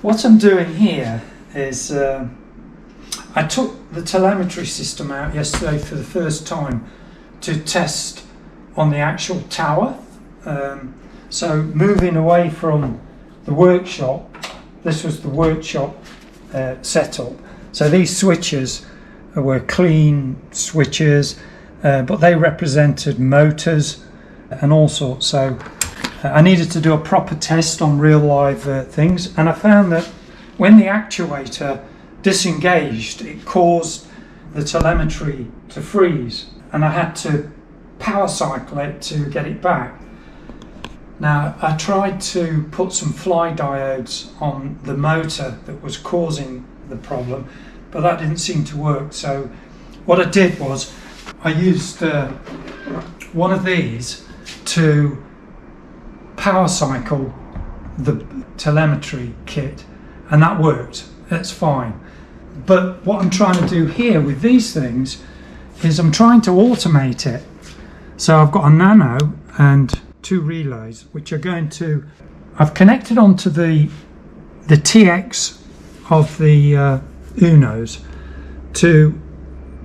What I'm doing here is I took the telemetry system out yesterday for the first time to test on the actual tower. So moving away from the workshop, this was the workshop setup. So these switches were clean switches, but they represented motors and all sorts. So I needed to do a proper test on real live things, and I found that when the actuator disengaged, it caused the telemetry to freeze, and I had to power cycle it to get it back. Now, I tried to put some fly diodes on the motor that was causing the problem, but that didn't seem to work. So what I did was I used one of these to power cycle the telemetry kit, and that worked. That's fine. But what I'm trying to do here with these things is I'm trying to automate it. So I've got a nano and two relays which are going to, I've connected onto the TX of the Unos to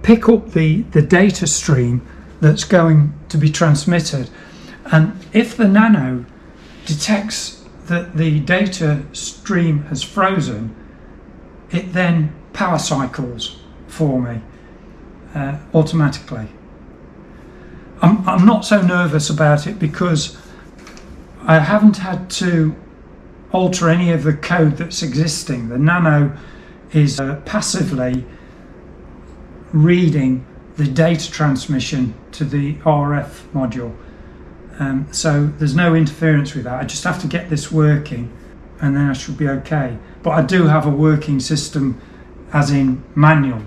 pick up the data stream that's going to be transmitted. And if the nano detects that the data stream has frozen, it then power cycles for me automatically. I'm not so nervous about it because I haven't had to alter any of the code that's existing. The nano is passively reading the data transmission to the RF module. So there's no interference with that. I just have to get this working and then I should be okay. But I do have a working system as in manual,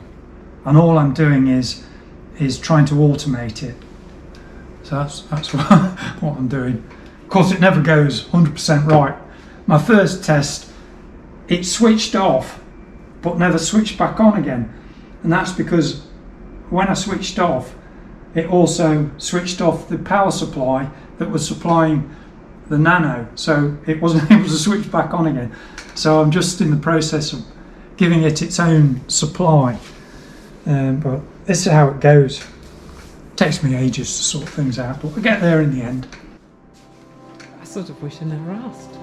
and all I'm doing is trying to automate it. So that's what I'm doing. Of course, it never goes 100% right. My first test, it switched off but never switched back on again, and that's because when I switched off, it also switched off the power supply that was supplying the nano, so it wasn't able to switch back on again. So I'm just in the process of giving it its own supply, but this is how it goes. It takes me ages to sort things out, but we'll get there in the end. I sort of wish I never asked.